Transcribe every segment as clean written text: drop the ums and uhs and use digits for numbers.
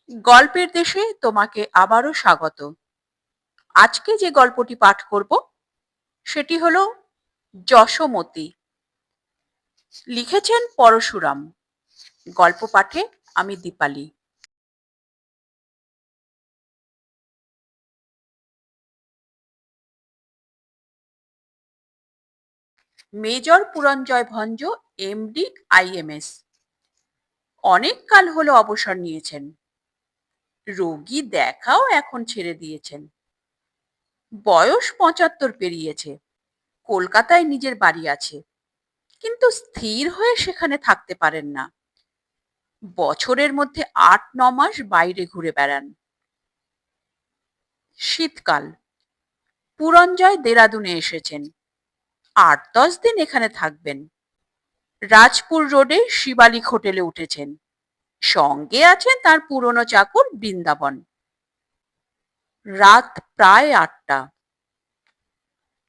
গল্পের দেশে তোমাকে আবারও স্বাগত। আজকে যে গল্পটি পাঠ করব সেটি হলো যশোমতী। লিখেছেন পরশুরাম। গল্প পাঠে আমি Dipali. Major Puranjoy Bhanja, MD, IMS. অনেক কাল হলো অবসর নিয়েছেন। রোগী দেখাও এখন ছেড়ে দিয়েছেন। বয়স ৭৫ পেরিয়েছে। কলকাতায় নিজের বাড়ি আছে, কিন্তু স্থির হয়ে সেখানে থাকতে পারেন না। বছরের মধ্যে ৮-৯ মাস বাইরে ঘুরে বেড়ান। শীতকাল। পুরঞ্জয় দেরাদুনে এসেছেন। ৮-১০ দিন এখানে থাকবেন। রাজপুর রোডে শিবালিক হোটেলে উঠেছেন। সঙ্গে আছেন তার পুরনো চাকর বৃন্দাবন। রাত প্রায় ৮টা।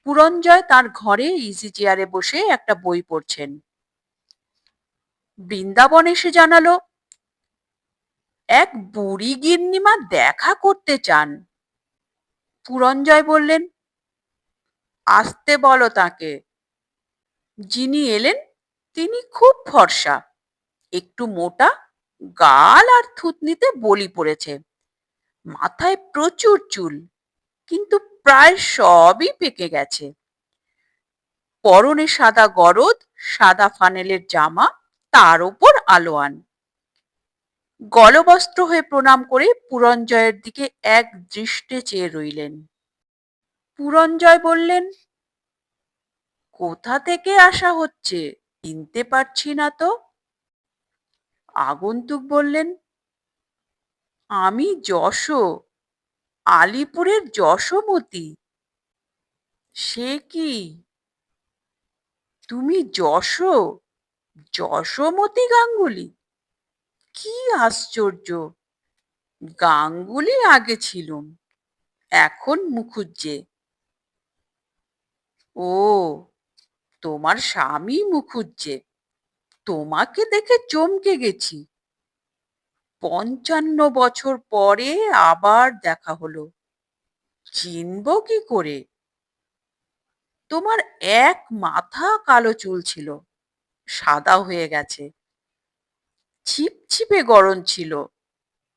পুরঞ্জয় তার ঘরে ইজি চেয়ারে বসে একটা বই পড়ছেন। বৃন্দাবন এসে জানালো, এক বুড়ি গিন্নিমা দেখা করতে চান। পুরঞ্জয় বললেন, আসতে বলো তাকে। যিনি এলেন তিনি খুব ফর্সা, একটু মোটা, গাল আর থুতনিতে বলি পড়েছে। মাথায় প্রচুর চুল, কিন্তু প্রায় সবই পেকে গেছে। পরনে সাদা গরদ, সাদা ফানেলের জামা, তার ওপর আলোয়ান। গলবস্ত্র হয়ে প্রণাম করে পুরঞ্জয়ের দিকে এক দৃষ্টে চেয়ে রইলেন। পুরঞ্জয় বললেন, কোথা থেকে আসা হচ্ছে? চিনতে পারছি না তো। আগন্তুক বললেন, আমি যশো, আলিপুরের যশোমতী। সে কি, তুমি যশো, যশোমতী গাঙ্গুলি? কি আশ্চর্য! গাঙ্গুলি আগে ছিলুম, এখন মুখুজ্জে। ও, তোমার স্বামী মুখুজ্জে। তোমাকে দেখে চমকে গেছি। ৫৫ বছর পরে আবার দেখা হলো। চিনব কি করে? তোমার এক মাথা কালো চুল ছিল, সাদা হয়ে গেছে। ছিপছিপে গড়ন ছিল,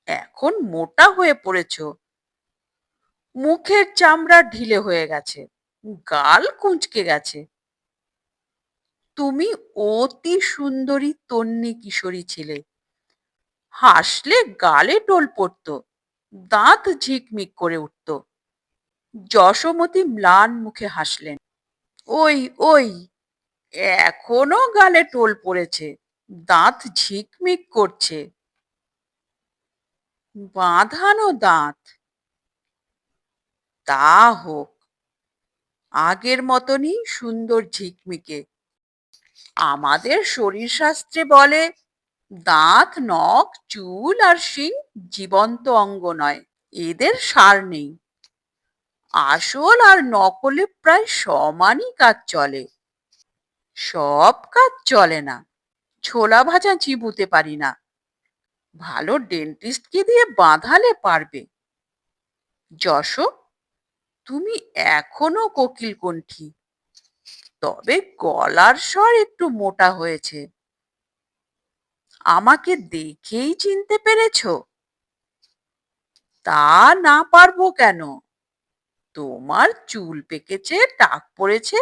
এখন মোটা হয়ে পড়েছ। মুখের চামড়া ঢিলে হয়ে গেছে, গাল কুঁচকে গেছে। তুমি অতি সুন্দরী তন্বী কিশোরী ছিলে। হাসলে গালে টোল পড়তো, দাঁত ঝিকমিক করে উঠত। যশোমতী ম্লান মুখে হাসলেন। ওই ওই, এখনো গালে টোল পড়েছে, দাঁত ঝিকমিক করছে। বাঁধানো দাঁত। তা হোক, আগের মতনই সুন্দর ঝিকমিকে। আমাদের শরীর শাস্ত্রে বলে, দাঁত, নখ, চুল আর শিং জীবন্ত অঙ্গ নয়, এদের সার নেই। আসল আর নকলে প্রায় সমানই কাজ চলে। সব কাজ চলে না। ছোলা ভাজা চিবুতে পারি না, ভালো ডেন্টিস্টকে দিয়ে বাঁধালে পারবে। যশো, তুমি এখনো কোকিল কণ্ঠী, তবে গলার স্বর একটু মোটা হয়েছে। আমাকে দেখেই চিনতে পেরেছো? তা না পারবো কেন? তোমার চুল পেকেছে, টাক পড়েছে,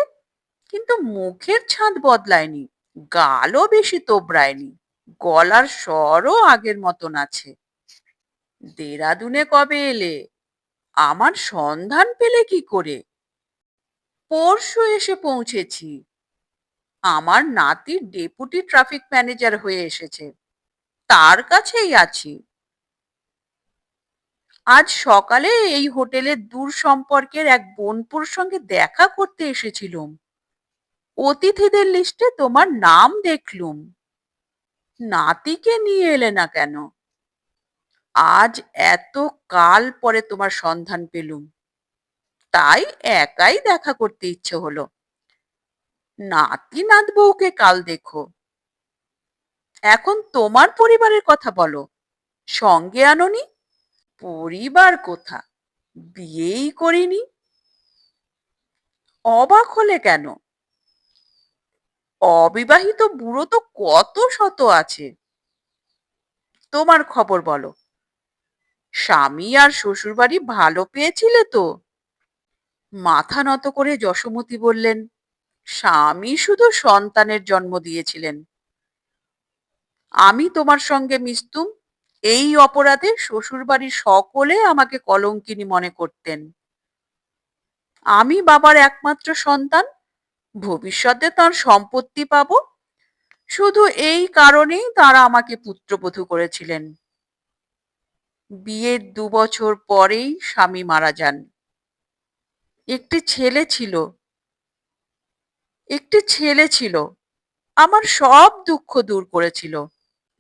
কিন্তু মুখের ছাঁদ বদলায়নি, গালও বেশি তোবড়ায়নি, গলার স্বরও আগের মতন আছে। দেরাদুনে কবে এলে? আমার সন্ধান পেলে কি করে? পরশু এসে পৌঁছেছি। আমার নাতি ডেপুটি ট্রাফিক ম্যানেজার হয়ে এসেছে, তার কাছেই আছি। আজ সকালে এই হোটেলের দূর সম্পর্কের এক বোনপুর সঙ্গে দেখা করতে এসেছিলুম। অতিথিদের লিস্টে তোমার নাম দেখলুম। নাতিকে নিয়ে এলে না কেন? আজ এত কাল পরে তোমার সন্ধান পেলুম, তাই একাই দেখা করতে ইচ্ছে হলো। নাতি নাত বউকে কাল দেখো। এখন তোমার পরিবারের কথা বলো, সঙ্গে আনোনি? পরিবার কোথা? বিয়েই করিনি। অবাক হলে কেন? অবিবাহিত বুড়ো তো কত শত আছে। তোমার খবর বলো। স্বামী আর শ্বশুরবাড়ি ভালো পেয়েছিলে তো? মাথা নত করে যশোমতী বললেন, স্বামী শুধু সন্তানের জন্ম দিয়েছিলেন। আমি তোমার সঙ্গে মিশতুম, এই অপরাধে শ্বশুরবাড়ির সকলে আমাকে কলঙ্কিনী মনে করতেন। আমি বাবার একমাত্র সন্তান, ভবিষ্যতে তার সম্পত্তি পাবো, শুধু এই কারণেই তারা আমাকে পুত্রবধূ করেছিলেন। বিয়ের ২ বছর পরেই স্বামী মারা যান। একটি ছেলে ছিল, একটি ছেলে ছিল, আমার সব দুঃখ দূর করেছিল।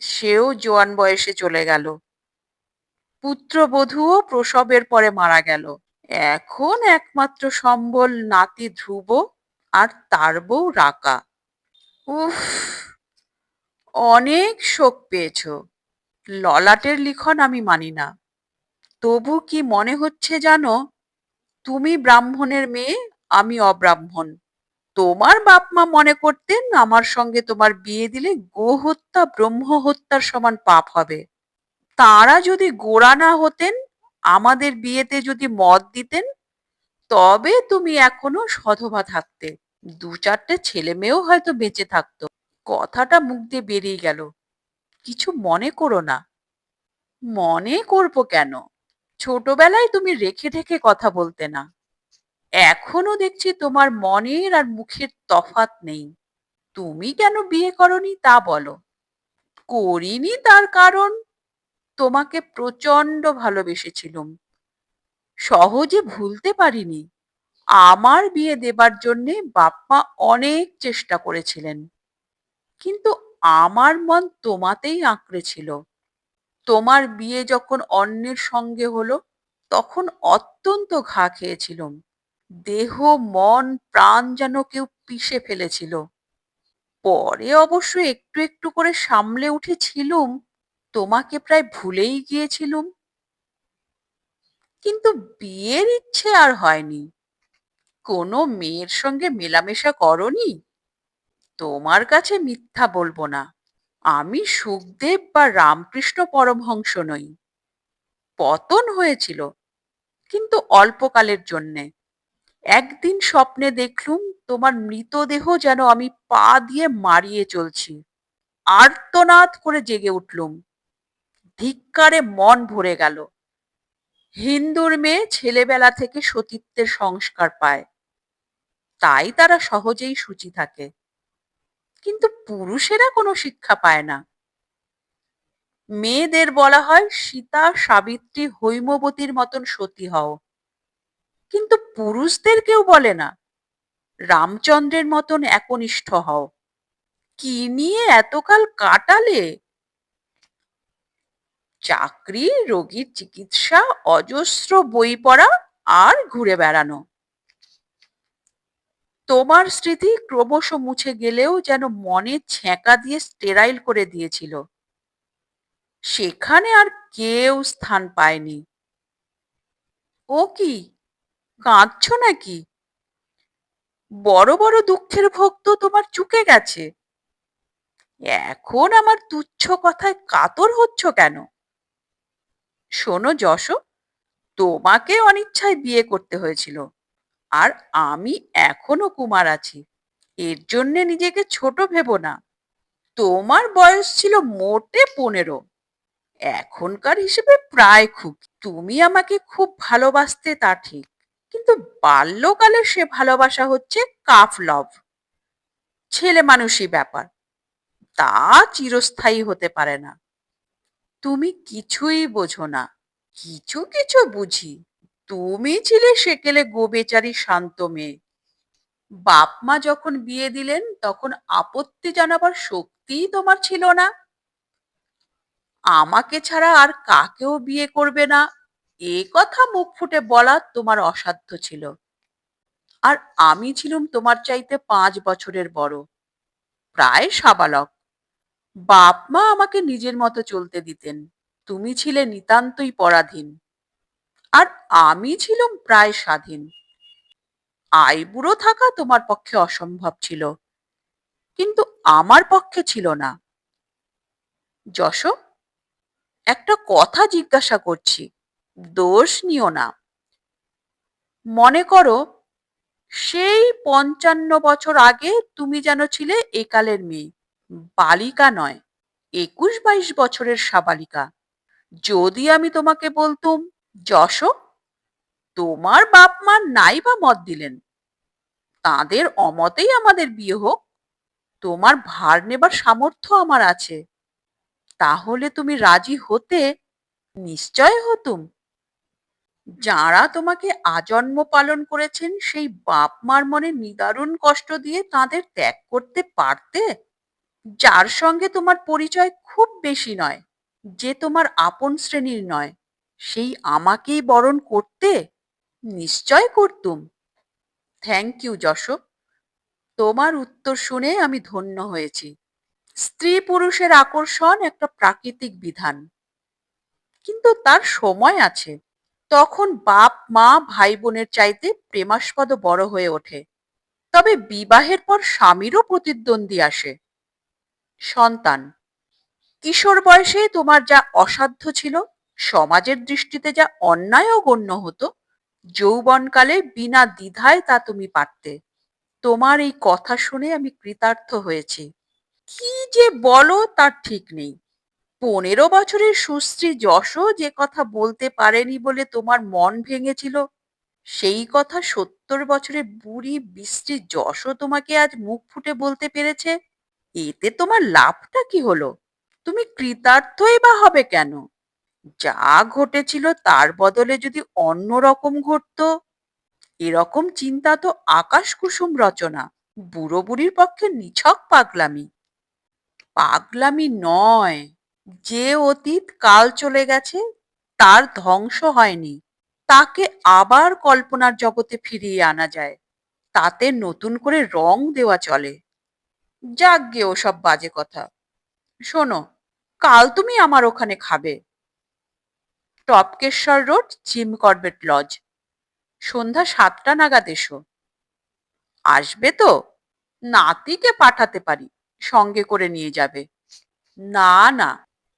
সেও জোয়ান বয়সে চলে গেল। পুত্রবধূও প্রসবের পরে মারা গেল। এখন একমাত্র সম্বল নাতি ধ্রুব আর তার বউ রাকা। উফ, অনেক শোক পেয়েছো। ললাটের লিখন আমি মানি না। তবু কি মনে হচ্ছে জানো, তুমি ব্রাহ্মণের মেয়ে, আমি অব্রাহ্মণ। তোমার বাপ মা মনে করতেন আমার সঙ্গে তোমার বিয়ে দিলে গো হত্যা ব্রহ্ম হত্যার সমান পাপ হবে। তাঁরা যদি গোঁড়া না হতেন, আমাদের বিয়েতে যদি মত দিতেন, তবে তুমি এখনো সধবা থাকতে। ২-৪টে ছেলে মেয়েও হয়তো বেঁচে থাকতো। কথাটা মুখ দিয়ে বেরিয়ে গেল। কিছু মনে করো না। মনে করবো কেন? ছোটবেলায় তুমি রেখে ঢেকে কথা বলতে না। এখনো দেখছি তোমার মনের আর মুখের তফাৎ নেই। তুমি কেন বিয়ে করনি তা বলো। করিনি তার কারণ, তোমাকে প্রচন্ড ভালোবেসেছিলুম। সহজে ভুলতে পারিনি। আমার বিয়ে দেবার জন্যে বাপ্পা অনেক চেষ্টা করেছিলেন, কিন্তু আমার মন তোমাতেই আঁকড়ে ছিল। তোমার বিয়ে যখন অন্যের সঙ্গে হলো, তখন অত্যন্ত ঘা খেয়েছিলুম। দেহ মন প্রাণ যেন কেউ পিষে ফেলেছিল। পরে অবশ্য একটু একটু করে সামলে উঠেছিলুম, তোমাকে প্রায় ভুলেই গিয়েছিলুম। কিন্তু বিয়ের ইচ্ছে আর হয়নি। কোনো মেয়ের সঙ্গে মেলামেশা করনি? তোমার কাছে মিথ্যা বলবো না, আমি সুখদেব বা রামকৃষ্ণ পরমহংস নই। পতন হয়েছিল, কিন্তু অল্পকালের জন্যে। একদিন স্বপ্নে দেখলুম তোমার মৃতদেহ যেন আমি পা দিয়ে মারিয়ে চলছি। আর্তনাদ করে জেগে উঠলুম। ধিক্কারে মন ভরে গেল। হিন্দুর মেয়ে ছেলেবেলা থেকে সতীত্বের সংস্কার পায়, তাই তারা সহজেই শুচি থাকে। কিন্তু পুরুষেরা কোনো শিক্ষা পায় না। মেয়েদের বলা হয় সীতা সাবিত্রী হৈমবতীর মতন সতী হও, কিন্তু পুরুষদের কেউ বলে না রামচন্দ্রের মতন একনিষ্ঠ হও। কি নিয়ে এতকাল কাটালে? চাকরি, রোগীর চিকিৎসা, অজস্র বই পড়া আর ঘুরে বেড়ানো। তোমার স্মৃতি ক্রমশ মুছে গেলেও যেন মনে ছ্যাঁকা দিয়ে স্টেরাইল করে দিয়েছিল। সেখানে আর কেউ স্থান পায়নি। ও কি, কাঁদছো নাকি? বড় বড় দুঃখের ভোগ তো তোমার চুকে গেছে। এখন আমার তুচ্ছ কথায় কাতর হচ্ছ কেন? শোনো যশ, তোমাকে অনিচ্ছায় বিয়ে করতে হয়েছিল, আর আমি এখনো কুমার আছি। এর জন্যে নিজেকে ছোট ভেবো না। তোমার বয়স ছিল মোটে 15, এখনকার হিসেবে প্রায় খুব। তুমি আমাকে খুব ভালোবাসতে তা ঠিক, কিন্তু বাল্যকালে সে ভালোবাসা হচ্ছে কাফ লভ, ছেলে মানুষই ব্যাপার। তা চিরস্থায়ী হতে পারে না। তুমি কিছুই বোঝো না। কিছু কিছু বুঝি। তুমি ছিলে সেকেলে গোবেচারী শান্ত মেয়ে। বাপ মা যখন বিয়ে দিলেন তখন আপত্তি জানাবার শক্তিই তোমার ছিল না। আমাকে ছাড়া আর কাকেও বিয়ে করবে না, এ কথা মুখ ফুটে বলা তোমার অসাধ্য ছিল। আর আমি ছিলুম তোমার চাইতে 5 বছরের বড়, প্রায় সাবালক। বাপ মা আমাকে নিজের মতো চলতে দিতেন। তুমি ছিলে নিতান্তই পরাধীন, আর আমি ছিলুম প্রায় স্বাধীন। আইবুড়ো থাকা তোমার পক্ষে অসম্ভব ছিল, কিন্তু আমার পক্ষে ছিল না। যশ, একটা কথা জিজ্ঞাসা করছি, দোষ নিও না। মনে করো, সেই ৫৫ বছর আগে তুমি যেন ছিলে একালের মেয়ে, বালিকা নয়, ২১-২২ বছরের সাবালিকা। যদি আমি তোমাকে বলতুম, যশ, তোমার বাপ মা নাই বা মত দিলেন, তাঁদের অমতেই আমাদের বিয়ে হোক, তোমার ভার নেবার সামর্থ্য আমার আছে, তাহলে তুমি রাজি হতে? নিশ্চয় হতুম। যাঁরা তোমাকে আজন্ম পালন করেছেন, সেই বাপ মার মনে নিদারুণ কষ্ট দিয়ে তাদের ত্যাগ করতে পারতে? যার সঙ্গে তোমার পরিচয় খুব বেশি নয়, যে তোমার আপন শ্রেণীর নয়, সেই আমাকেই বরণ করতে? নিশ্চয় করতুম। থ্যাংক ইউ যশ, তোমার উত্তর শুনে আমি ধন্য হয়েছি। স্ত্রী পুরুষের আকর্ষণ একটা প্রাকৃতিক বিধান, কিন্তু তার সময় আছে। তখন বাপ মা ভাই বোনের চাইতে প্রেমাস্পদ বড় হয়ে ওঠে। তবে বিবাহের পর স্বামীরও প্রতিদ্বন্দ্বী আসে, সন্তান। কিশোর বয়সে তোমার যা অসাধ্য ছিল, সমাজের দৃষ্টিতে যা অন্যায় গণ্য হতো, যৌবনকালে বিনা দ্বিধায় তা তুমি পারতে। তোমার এই কথা শুনে আমি কৃতার্থ হয়েছি। কি যে বলো তার ঠিক নেই। ১৫ বছরের সুশ্রী যশও যে কথা বলতে পারেনি বলে তোমার মন ভেঙেছিল, সেই কথা ৭০ বছরের বুড়ি বিশ্রী যশও তোমাকে আজ মুখ ফুটে বলতে পেরেছে। এতে তোমার লাভটা কি হলো? তুমি কৃতার্থই বা হবে কেন? যা ঘটেছিল তার বদলে যদি অন্য রকম ঘটতো। এরকম চিন্তা তো আকাশ কুসুম রচনা, বুড়ো বুড়ির পক্ষে নিছক পাগলামি। পাগলামি নয়, যে অতীত কাল চলে গেছে, তার ধ্বংস হয়নি, তাকে আবার কল্পনার জগতে ফিরিয়ে আনা যায়, তাতে নতুন করে রং দেওয়া চলে। যাকগে ওসব বাজে কথা। শোনো, কাল তুমি আমার ওখানে খাবে, টপকেশ্বর রোড, জিম করবেট লজ। সন্ধ্যা ৭টা নাগাদ এসো। আসবে তো? নাতিকে পাঠাতে পারি, সঙ্গে করে নিয়ে যাবে। না না,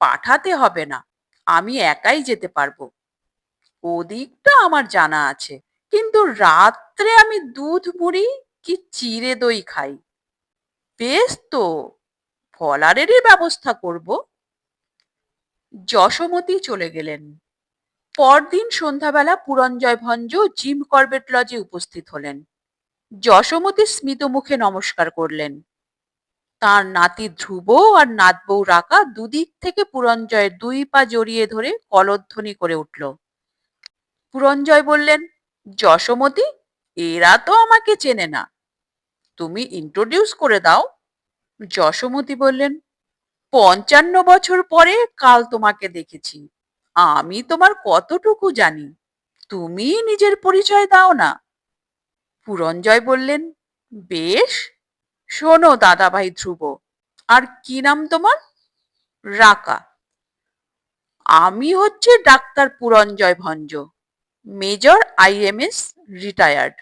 পাঠাতে হবে না, আমি একাই যেতে পারবো। ওদিকটা আমার জানা আছে, কিন্তু রাত্রে আমি দুধ মুড়ি কি চিড়ে দই খাই। বেশ তো, ফলারেরই ব্যবস্থা করব। যশোমতী চলে গেলেন। পরদিন সন্ধ্যাবেলা পুরঞ্জয় ভঞ্জ জিম করবেট লজে উপস্থিত হলেন। যশোমতী স্মিত মুখে নমস্কার করলেন। তার নাতি ধ্রুব আর নাতবউ রাকা দুদিক থেকে পুরঞ্জয়ের ২ পা জড়িয়ে ধরে কলধ্বনি করে উঠল। পুরঞ্জয় বললেন, যশোমতী, এরা তো আমাকে চেনে না, তুমি ইন্ট্রোডিউস করে দাও। যশোমতী বললেন, ৫৫ বছর পরে কাল তোমাকে দেখেছি, আমি তোমার কতটুকু জানি, তুমি নিজের পরিচয় দাও না। পুরঞ্জয় বললেন, বেশ, শোনো দাদাভাই ধ্রুব, আর কি নাম তোমার? রাকা। আমি হচ্ছে doctor Puranjoy Bhanja, major IMS, retired.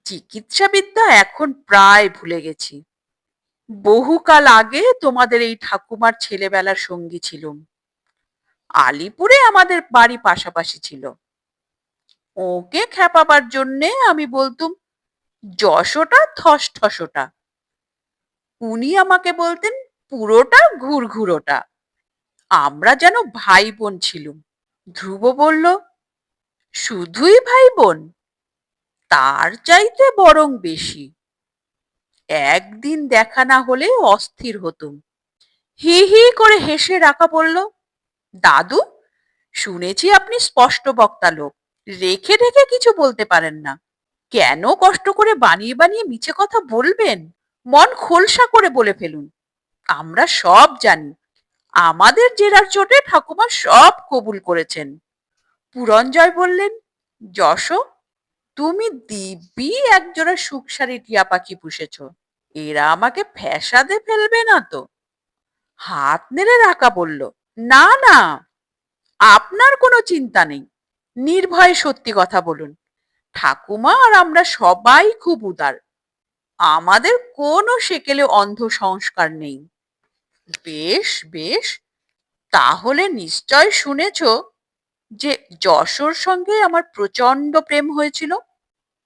চিকিৎসাবিদ্যা এখন প্রায় ভুলে গেছি। বহুকাল আগে তোমাদের এই ঠাকুমার ছেলেবেলার সঙ্গী ছিলুম। আলিপুরে আমাদের বাড়ি পাশাপাশি ছিল। ওকে খেপাবার জন্যে আমি বলতুম যশোটা থসঠসোটা, উনি আমাকে বলতেন পুরোটা ঘুরঘুরোটা। আমরা যেন ভাই বোন ছিলুম। ধ্রুব বলল, শুধুই ভাই বোন? তার চাইতে বরং বেশি। একদিন দেখা না হলে অস্থির হতুম। হি হি করে হেসে রাখা বলল, দাদু, শুনেছি আপনি স্পষ্ট বক্তা লোক, রেখে রেখে কিছু বলতে পারেন না। কেন কষ্ট করে বানিয়ে বানিয়ে মিছে কথা বলবেন? মন খোলসা করে বলে ফেলুন। আমরা সব জানি, আমাদের জেরার চোটে ঠাকুমা সব কবুল করেছেন। পুরঞ্জয় বললেন, যশ, তুমি দিব্যি একজোড়া সুখসারি টিয়া পাখি পুষেছ, এরা আমাকে ফ্যাসাদে ফেলবে না তো? হাত নেড়ে রাখা বলল, না না, আপনার কোনো চিন্তা নেই, নির্ভয়ে সত্যি কথা বলুন। ঠাকুমা আর আমরা সবাই খুব উদার, আমাদের কোনো সেকেলে অন্ধ সংস্কার নেই। বেশ বেশ, তাহলে নিশ্চয় শুনেছ যে যশোর সঙ্গে আমার প্রচন্ড প্রেম হয়েছিল।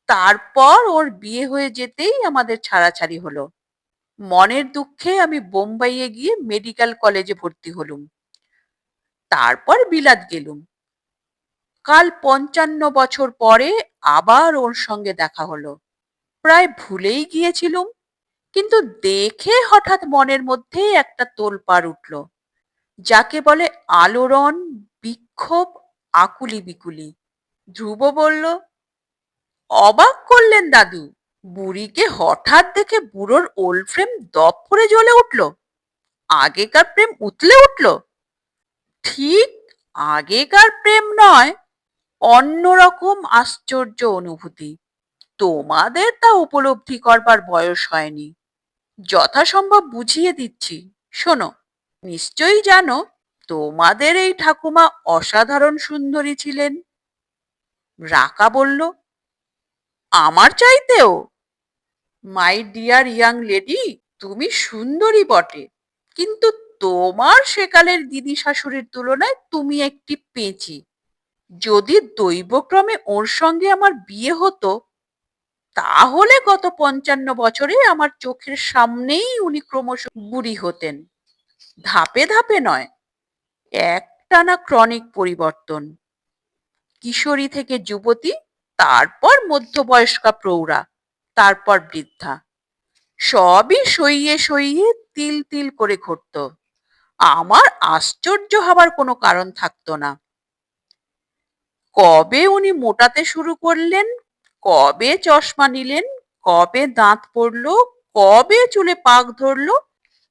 তারপর ওর বিয়ে হয়ে যেতেই আমাদের ছাড়াছাড়ি হলো। মনের দুঃখে আমি বোম্বাইয়ে গিয়ে মেডিকেল কলেজে ভর্তি হলুম। তারপর বিলাত গেলুম। কাল ৫৫ বছর পরে আবার ওর সঙ্গে দেখা হলো। প্রায় ভুলেই গিয়েছিলুম, কিন্তু দেখে হঠাৎ মনের মধ্যে একটা তোলপাড় উঠল, যাকে বলে আলোড়ন, বিক্ষোভ, আকুলি বিকুলি। ধ্রুব বলল, অবাক করলেন দাদু, বুড়িকে হঠাৎ দেখে বুড়োর ওল্ড ফ্রেম দপ করে জ্বলে উঠল, আগেকার প্রেম উতলে উঠল। ঠিক আগেকার প্রেম নয়, অন্যরকম আশ্চর্য অনুভূতি। তোমাদের তা উপলব্ধি করবার বয়স হয়নি। যথাসম্ভব বুঝিয়ে দিচ্ছি, শোনো। নিশ্চয়ই জানো তোমাদের এই ঠাকুমা অসাধারণ সুন্দরী ছিলেন। রাকা বলল, আমার চাইতেও? মাই ডিয়ার ইয়াং লেডি, তুমি সুন্দরী বটে, কিন্তু তোমার সেকালের দিদি শাশুড়ির তুলনায় তুমি একটি পেঁচি। যদি দৈবক্রমে ওর সঙ্গে আমার বিয়ে হতো, তাহলে গত ৫৫ বছরে আমার চোখের সামনেই উনি ক্রমশ বুড়ি হতেন। ধাপে ধাপে নয়, একটানা ক্রনিক পরিবর্তন। কিশোরী থেকে যুবতী, তারপর মধ্যবয়স্কা প্রৌঢ়া, তারপর বৃদ্ধা। সবই সইয়ে সইয়ে তিল তিল করে ঘটত। আমার আশ্চর্য হবার কোনো কারণ থাকতো না। কবে উনি মোটাতে শুরু করলেন, কবে চশমা নিলেন, কবে দাঁত পড়লো, কবে চুলে পাক ধরলো,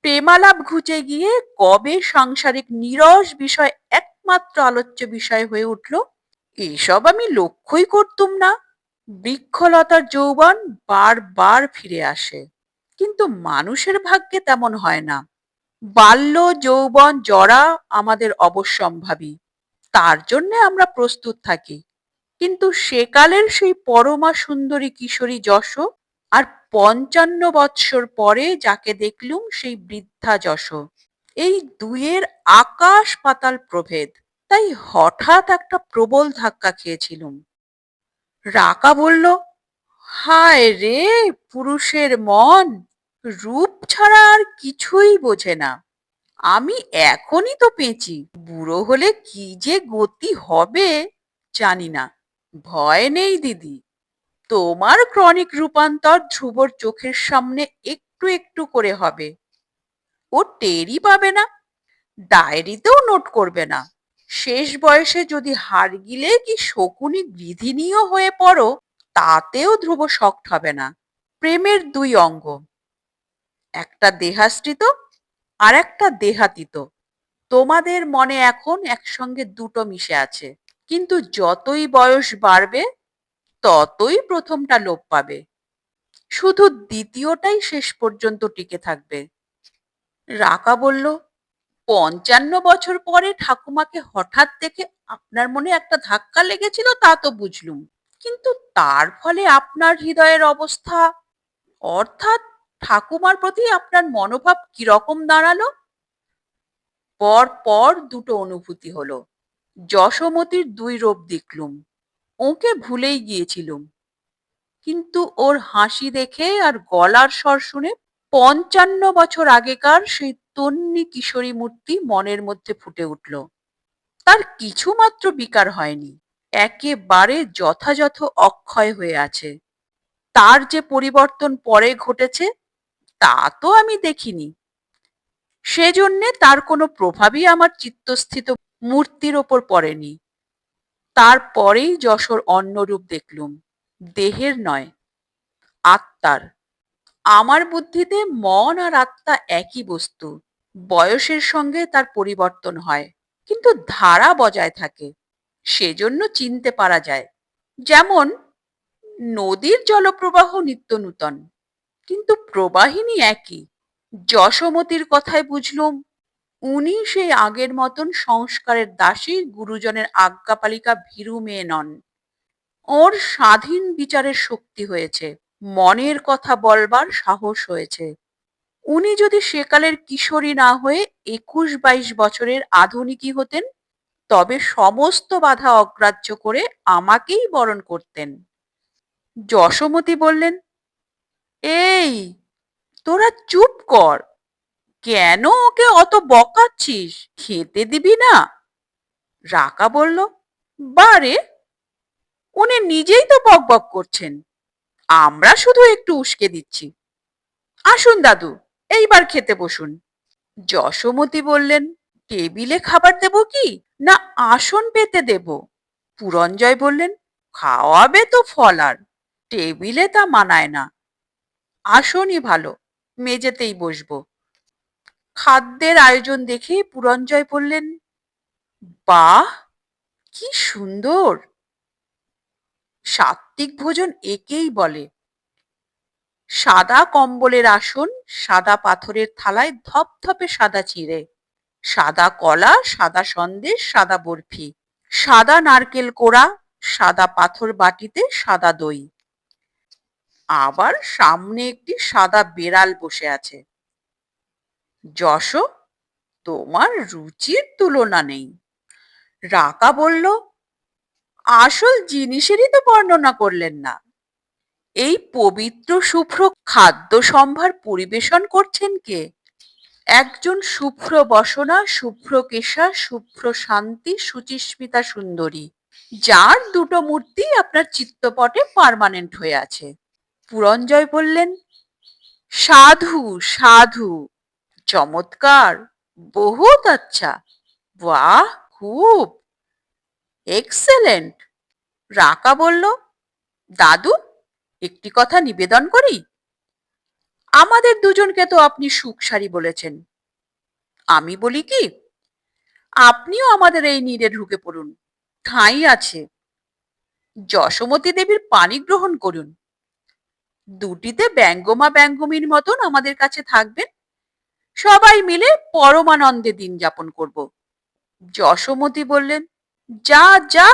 প্রেমালাপ ঘুচে গিয়ে কবে সাংসারিক নীরস বিষয় একমাত্র আলোচ্য বিষয় হয়ে উঠল, এসব আমি লক্ষ্যই করতুম না। বৃক্ষলতার যৌবন বারবার ফিরে আসে, কিন্তু মানুষের ভাগ্যে তেমন হয় না। বাল্য যৌবন জরা আমাদের অবশ্যম্ভাবী, তার জন্য আমরা প্রস্তুত থাকি। কিন্তু সেকালের সেই পরমা সুন্দরী কিশোরী যশ, আর ৫৫ বৎসর পরে যাকে দেখলুম সেই বৃদ্ধা যশ, এই দুইয়ের আকাশ পাতাল প্রভেদ। তাই হঠাৎ একটা প্রবল ধাক্কা খেয়েছিলুম। রাকা বলল, হায় রে, পুরুষের মন রূপ ছাড়া আর কিছুই বোঝে না। আমি এখনই তো পেঁচি, বুড়ো হলে কি যে গতি হবে জানি না। ভয় নেই দিদি, তোমার ক্রনিক রূপান্তর ধ্রুবর চোখের সামনে একটু একটু করে হবে। ও টেরই পাবে না, ডায়েরিতেও নোট করবে না। শেষ বয়সে যদি হাড়গিলে কি শকুনি গৃধিণীও হয়ে পড়ো, তাতেও ধ্রুব শক্ট হবে না। প্রেমের দুই অঙ্গ, একটা দেহাশ্রিত আর একটা দেহাতীত। তোমাদের মনে এখন একসঙ্গে দুটো মিশে আছে, কিন্তু যতই বয়স বাড়বে ততই প্রথমটা লোপ পাবে, শুধু দ্বিতীয়টাই শেষ পর্যন্ত টিকে থাকবে। রাকা বলল, ৫৫ বছর পরে ঠাকুমাকে হঠাৎ দেখে আপনার মনে একটা ধাক্কা লেগেছিল তা তো বুঝলুম, কিন্তু তার ফলে আপনার হৃদয়ের অবস্থা, অর্থাৎ ঠাকুমার প্রতি আপনার মনোভাব কিরকম দাঁড়ালো? পর পর দুটো অনুভূতি হলো। যশোমতির দুই রূপ দেখলুম, ওকে ভুলেই গিয়েছিলুম, কিন্তু ওর হাসি দেখে আর গলার স্বর শুনে ৫৫ বছর আগেকার সেই তন্বী কিশোরী মূর্তি মনের মধ্যে ফুটে উঠল। তার কিছুমাত্র বিকার হয়নি, একেবারে যথাযথ অক্ষয় হয়ে আছে। তার যে পরিবর্তন পরে ঘটেছে তা তো আমি দেখিনি, সেজন্যে তার কোনো প্রভাবই আমার চিত্তস্থিত মূর্তির ওপর পড়েনি। তারপরেই যশোর অন্য রূপ দেখলুম, দেহের নয়, আত্মার। আমার বুদ্ধিতে মন আর আত্মা একই বস্তু, বয়সের সঙ্গে তার পরিবর্তন হয়, কিন্তু ধারা বজায় থাকে, সেজন্য চিনতে পারা যায়। যেমন নদীর জলপ্রবাহ নিত্য নূতন, কিন্তু প্রবাহিনী একই। যশোমতির কথায় বুঝলুম উনি সেই আগের মতন সংস্কারের দাসী, গুরুজনের আজ্ঞাপালিকা ভীরু মেয়ে নন। ওর স্বাধীন বিচারের শক্তি হয়েছে, মনের কথা বলবার সাহস হয়েছে। উনি যদি সেকালের কিশোরী না হয়ে 21-22 বছরের আধুনিকী হতেন, তবে সমস্ত বাধা অগ্রাহ্য করে আমাকেই বরণ করতেন। যশোমতি বললেন, এই, তোরা চুপ কর। কেন ওকে অত বকাচ্ছিস? খেতে দিবি না? রাকা বলল, বারে, উনি নিজেই তো বকবক করছেন, আমরা শুধু একটু উস্কে দিচ্ছি। আসুন দাদু, এইবার খেতে বসুন। যশোমতি বললেন, টেবিলে খাবার দেব কি, না আসন পেতে দেব? পুরঞ্জয় বললেন, খাওয়াবে তো ফলার, টেবিলে তা মানায় না, আসনই ভালো, মেঝেতেই বসবো। খাদ্যের আয়োজন দেখে পুরঞ্জয় বললেন, বাহ, কি সুন্দর! সাত্ত্বিক ভোজন একেই বলে। সাদা কম্বলের আসন, সাদা পাথরের থালায় ধপধপে সাদা চিড়ে, সাদা কলা, সাদা সন্দেশ, সাদা বরফি, সাদা নারকেল কোড়া, সাদা পাথর বাটিতে সাদা দই। আবার সামনে একটি সাদা বেড়াল বসে আছে। যশ, তোমার রুচির তুলনা নেই। রাকা বলল, আসল জিনিসেরই তো বর্ণনা করলেন না। এই পবিত্র শুভ্র খাদ্য সম্ভার পরিবেশন করছেন কে? একজন শুভ্র বসনা, শুভ্র কেশা, শুভ্র শান্তি, সুচিস্মিতা সুন্দরী, যার দুটো মূর্তি আপনার চিত্তপটে পার্মানেন্ট হয়ে আছে। পুরঞ্জয় বললেন, সাধু সাধু, চমৎকার, বহুত আচ্ছা, বাহ, খুব এক্সেলেন্ট। রাকা বলল, দাদু, একটি কথা নিবেদন করি। আমাদের দুজনকে তো আপনি সুখসারী বলেছেন, আমি বলি কি, আপনিও আমাদের এই নীড়ে ঢুকে পড়ুন, ঠাঁই আছে। যশোমতী দেবীর পানি গ্রহণ করুন, দুটিতে ব্যঙ্গমা ব্যঙ্গমীর মতন আমাদের কাছে থাকবেন, সবাই মিলে পরমানন্দে দিন যাপন করব। যশোমতী বললেন, যা যা,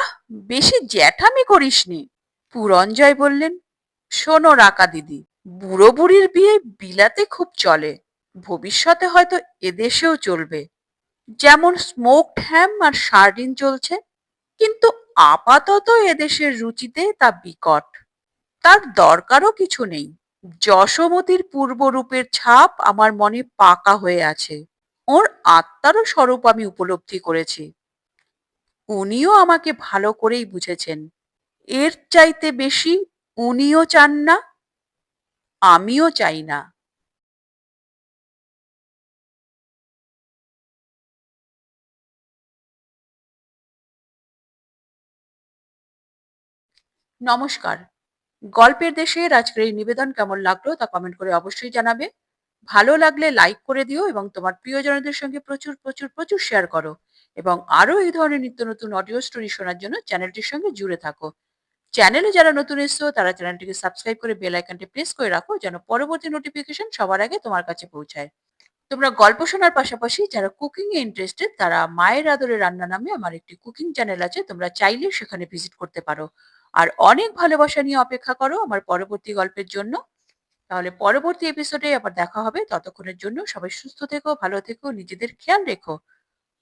বেশি জ্যাঠামি করিসনি। পুরঞ্জয় বললেন, শোনো রাকা দিদি, বুড়ো বুড়ির বিয়ে বিলাতে খুব চলে, ভবিষ্যতে হয়তো এদেশেও চলবে, যেমন স্মোকড হ্যাম আর সার্ডিন চলছে, কিন্তু আপাতত এদেশের রুচিতে তা বিকট, তার দরকারও কিছু নেই। যশোমতির পূর্বরূপের ছাপ আমার মনে পাকা হয়ে আছে, ওর আত্মারও স্বরূপ আমি উপলব্ধি করেছি। উনিও আমাকে ভালো করেই বুঝেছেন, এর চাইতে বেশি উনিও চান না, আমিও চাই না। নমস্কার। গল্পের দেশের আজকের এই নিবেদন কেমন লাগলো তা কমেন্ট করে অবশ্যই জানাবে। ভালো লাগলে লাইক করে দিও এবং তোমার প্রিয়জনদের সঙ্গে প্রচুর প্রচুর প্রচুর শেয়ার করো, এবং আরো এই ধরনের নিত্য নতুন অডিও স্টোরি শোনার জন্য চ্যানেলটির সঙ্গে জুড়ে থাকো। চ্যানেলে যারা নতুন এসছো তারা চ্যানেলটিকে সাবস্ক্রাইব করে বেল আইকনটি প্রেস করে রাখো, যেন পরবর্তী নোটিফিকেশন সবার আগে তোমার কাছে পৌঁছায়। তোমরা গল্প শোনার পাশাপাশি যারা কুকিং এ ইন্টারেস্টেড, তারা মায়ের আদরে রান্না নামে আমার একটি কুকিং চ্যানেল আছে, তোমরা চাইলে সেখানে ভিজিট করতে পারো। আর অনেক ভালোবাসা নিয়ে অপেক্ষা করো আমার পরবর্তী গল্পের জন্য। তাহলে পরবর্তী এপিসোডে আবার দেখা হবে, ততক্ষণের জন্য সবাই সুস্থ থেকো, ভালো থেকো, নিজেদের খেয়াল রেখো।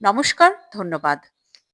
নমস্কার, ধন্যবাদ।